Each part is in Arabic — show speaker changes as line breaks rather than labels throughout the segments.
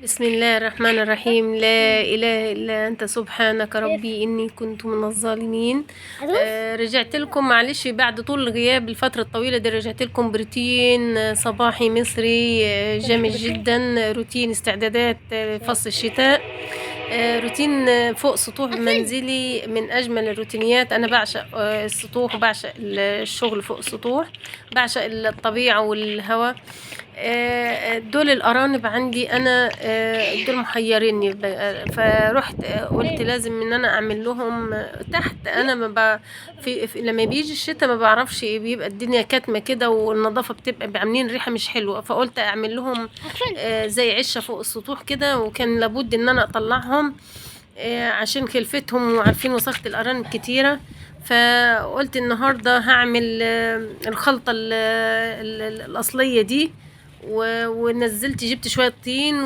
بسم الله الرحمن الرحيم. لا إله إلا أنت سبحانك ربي إني كنت من الظالمين. رجعت لكم معلش بعد طول الغياب الفترة الطويلة دي، رجعت لكم بروتين صباحي مصري جميل جدا. روتين استعدادات فصل الشتاء. روتين فوق سطوح منزلي من أجمل الروتينيات. أنا بعشق السطوح وبعشق الشغل فوق السطوح، بعشق الطبيعة والهواء. دول الأرانب عندي أنا، دول محيريني. فرحت قلت لازم إن أنا أعمل لهم تحت. أنا ما لما بيجي الشتاء ما بعرفش، بيبقى الدنيا كاتمة كده والنظافة بتبقى عاملين ريحة مش حلوة، فقلت أعمل لهم زي عشة فوق السطوح كده، وكان لابد إن أنا أطلعهم عشان خلفتهم، وعارفين وسخة الأرانب كتيرة. فقلت النهاردة هعمل الخلطة الأصلية دي، ونزلت جبت شوية طين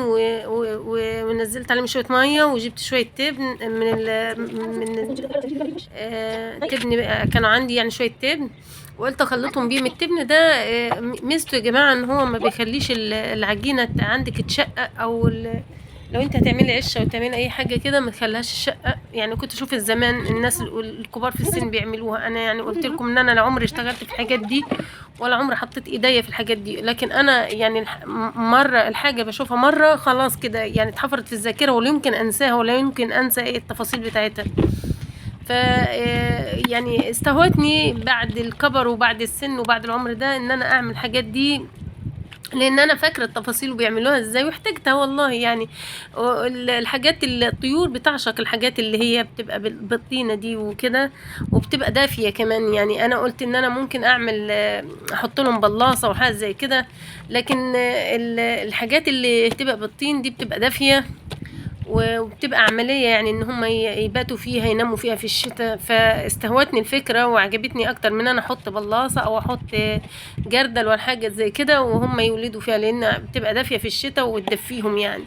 ونزلت عليهم شوية مية، وجبت شوية تبن من تبن كانوا عندي، يعني شوية تبن، وقلت اخلطهم بيه. التبن ده ميزته يا جماعة ان هو ما بيخليش العجينة عندك تشقق، او لو انت هتعملي عشه وتعملي اي حاجه كده ما تخليهاش الشقه. يعني كنت اشوف زمان الناس الكبار في السن بيعملوها. انا يعني قلت لكم ان انا لا عمري اشتغلت في الحاجات دي، ولا عمري حطيت ايديا في الحاجات دي، لكن انا يعني مره الحاجه بشوفها مره خلاص كده، يعني اتحفرت في الذاكره، ولا يمكن انساها ولا يمكن انسى ايه التفاصيل بتاعتها. ف يعني استهوتني بعد الكبر وبعد السن وبعد العمر ده ان انا اعمل الحاجات دي، لان انا فاكره التفاصيل وبيعملوها ازاي واحتاجتها والله. يعني الحاجات الطيور بتعشق الحاجات اللي هي بتبقى بالطينه دي وكده، وبتبقى دافيه كمان. يعني انا قلت ان انا ممكن اعمل احط لهم بلاصه وحاجه زي كده، لكن الحاجات اللي بتبقى بالطين دي بتبقى دافيه وبتبقى عملية، يعني ان هم يباتوا فيها يناموا فيها في الشتاء. فاستهوتني الفكرة وعجبتني اكتر من انا احط بلاصة او احط جردل ولا حاجة زي كده وهم يولدوا فيها، لان بتبقى دافية في الشتاء وتدفيهم يعني.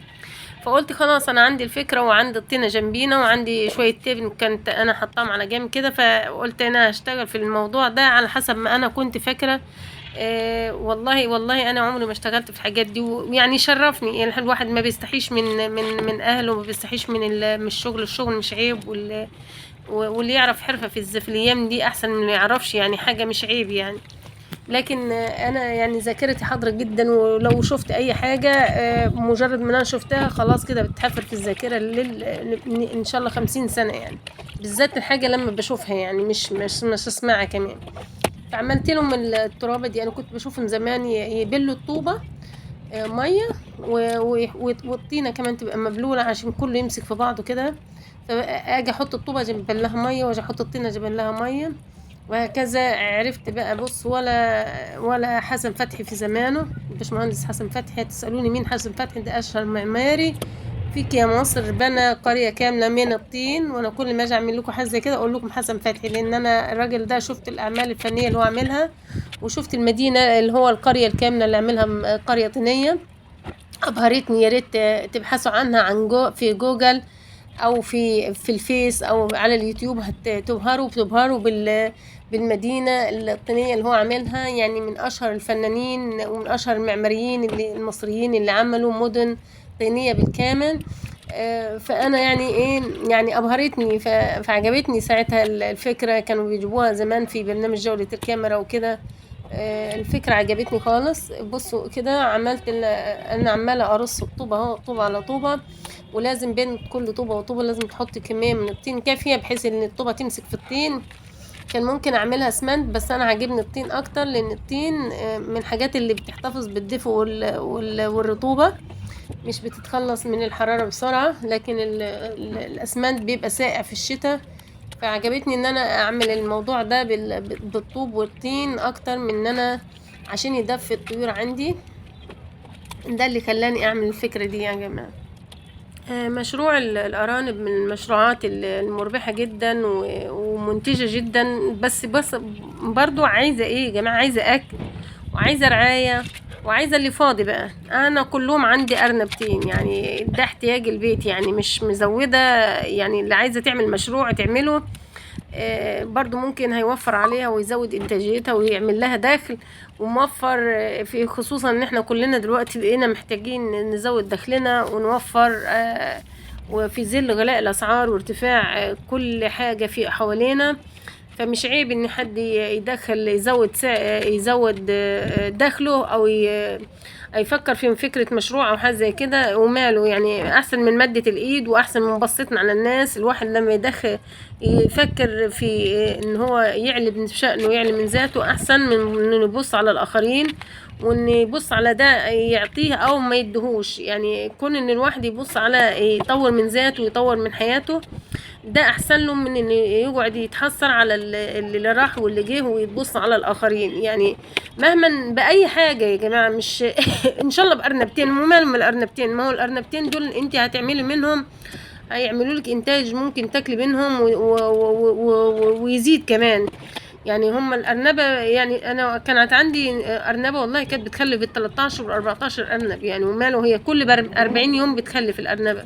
فقلت خلاص انا عندي الفكرة وعندي الطينة جنبينا وعندي شوية تبن كانت انا حطاهم على جنب كده، فقلت انا هشتغل في الموضوع ده على حسب ما انا كنت فاكرة. والله انا عمري ما اشتغلت في الحاجات دي، ويعني شرفني. يعني الواحد ما بيستحيش من اهله، ما بيستحيش من الشغل مش عيب. واللي يعرف حرفة في الايام دي احسن من اللي يعرفش، يعني حاجة مش عيب يعني. لكن انا يعني ذاكرتي حاضرة جدا، ولو شفت اي حاجة مجرد ما انا شفتها خلاص كده بتحفر في الذاكرة ان شاء الله 50 سنة يعني. بالذات الحاجة لما بشوفها، يعني مش اسمعها كمان. فعملت لهم الترابه دي. انا كنت بشوفهم زمان يبلوا الطوبه ميه، والطينه كمان تبقى مبلوله عشان كله يمسك في بعضه كده. فاجي احط الطوبه جنب لها ميه، واجي احط الطينه جنب لها ميه، وهكذا. عرفت بقى. بص، ولا حسن فتحي في زمانه، الباشمهندس حسن فتحي. هتسالوني مين حسن فتحي؟ ده اشهر معماري فيك يا مصر، بنى قرية كاملة من الطين. وانا كل ما اجي اعمل لكم حاجة زي كده اقول لكم حسن فتحي، لان انا الراجل ده شفت الاعمال الفنية اللي هو عاملها، وشفت المدينة اللي هو القرية الكاملة اللي عاملها قرية طينية. ابهرتني. يا ريت تبحثوا عنها في جوجل او في الفيس او على اليوتيوب، بتبهروا بالمدينة الطينية اللي هو عاملها. يعني من اشهر الفنانين ومن اشهر المعماريين المصريين اللي عملوا مدن طينية بالكامل. فانا يعني ايه، يعني ابهرتني. فعجبتني ساعتها الفكرة. كانوا بيجيبوها زمان في برنامج جولة الكاميرا وكده. الفكرة عجبتني خالص. بصوا كده عملت انا عمالة ارص الطوبة اهو، طوبة على طوبة، ولازم بين كل طوبة وطوبة لازم تحط كمية من الطين كافية بحيث ان الطوبة تمسك في الطين. كان ممكن اعملها اسمنت، بس انا عاجبني الطين اكتر، لان الطين من الحاجات اللي بتحتفظ بالدفء والرطوبة، مش بتتخلص من الحرارة بسرعة. لكن الاسمنت بيبقى ساقع في الشتاء. فعجبتني ان انا اعمل الموضوع ده بالطوب والطين اكتر من ان انا عشان يدفي الطيور عندي. ده اللي خلاني اعمل الفكرة دي يا جماعة. مشروع الأرانب من المشروعات المربحة جدا ومنتجة جدا. بس برضو عايزة ايه يا جماعة؟ عايزة أكل، وعايزة رعاية، وعايزة اللي فاضي بقى. أنا كلهم عندي أرنبتين، يعني ده احتياج البيت، يعني مش مزودة. يعني اللي عايزة تعمل مشروع تعمله. برضو ممكن هيوفر عليها ويزود انتاجيتها ويعمل لها دخل وموفر. في خصوصا ان احنا كلنا دلوقتي بقينا محتاجين نزود دخلنا ونوفر، وفي ظل غلاء الاسعار وارتفاع كل حاجة في حوالينا. فمش عيب ان حد يدخل يزود دخله او يفكر في فكرة مشروع او حاجة زي كده، وماله يعني، احسن من مادة الايد واحسن من بصيتنا على الناس. الواحد لما يفكر في ان هو يعلي من شأنه ويعلي من ذاته، احسن من انه يبص على الاخرين وان يبص على ده يعطيه او ما يدهوش. يعني كون ان الواحد يبص على يطور من ذاته ويطور من حياته، ده احسن له من ان يقعد يتحسر على اللي راح واللي جه ويتبص على الاخرين. يعني مهما باي حاجه يا جماعه، مش ان شاء الله بارنبتين، ومالهم الارنبتين؟ ما هو الارنبتين دول انت هتعملي منهم، هيعملوا لك انتاج ممكن تاكلي منهم ويزيد كمان. يعني هم الارنبه، يعني انا كانت عندي ارنبه والله كانت بتخلف بال 13 و 14 ارنب يعني، وماله، هي كل 40 يوم بتخلف الارنبه.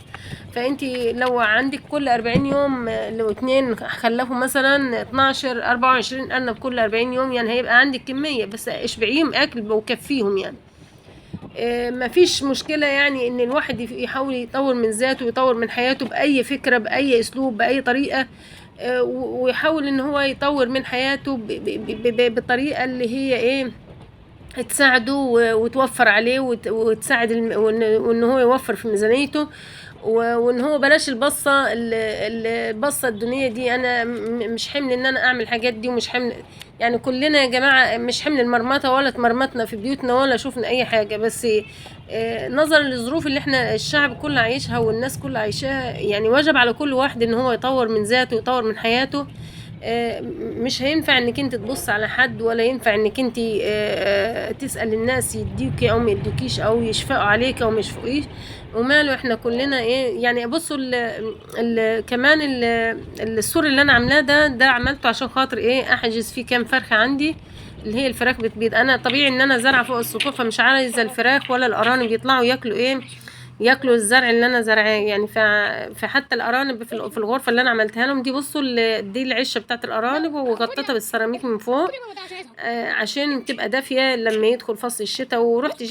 فانت لو عندك كل 40 يوم لو اتنين خلفوا مثلا 12 24 ارنب كل 40 يوم، يعني هيبقى عندك كميه بس اشبعيهم اكل وكفيهم يعني. مفيش مشكلة يعني ان الواحد يحاول يطور من ذاته ويطور من حياته بأي فكرة بأي اسلوب بأي طريقة، ويحاول ان هو يطور من حياته بطريقة اللي هي ايه تساعده وتوفر عليه وتساعد وان هو يوفر في ميزانيته، وان هو بلاش البصة الدنيا دي. انا مش حمل ان انا اعمل الحاجات دي، ومش حمل يعني، كلنا يا جماعة مش حمل المرمطة ولا اتمرمطنا في بيوتنا ولا شوفنا اي حاجة، بس نظرا للظروف اللي احنا الشعب كله عايشها والناس كلها عايشاها، يعني واجب على كل واحد ان هو يطور من ذاته ويطور من حياته. مش هينفع انك انت تبص على حد، ولا ينفع انك انت تسأل الناس يديوكي او ما يديوكيش او يشفقوا عليك او ما يشفقوش، وماله. احنا كلنا ايه يعني. بصوا كمان السور اللي انا عاملاه ده عملته عشان خاطر ايه، احجز فيه كام فرخة عندي اللي هي الفراخ بتبيض. انا طبيعي ان انا زرعه فوق السطوح، فمش عايزه الفراخ ولا الارانب يطلعوا ياكلوا ايه، ياكلوا الزرع اللي انا زرعاه يعني. فحتى الارانب في الغرفه اللي انا عملتها لهم دي، بصوا دي العشه بتاعت الارانب وغطيتها بالسيراميك من فوق، عشان تبقى دافيه لما يدخل فصل الشتاء. ورحت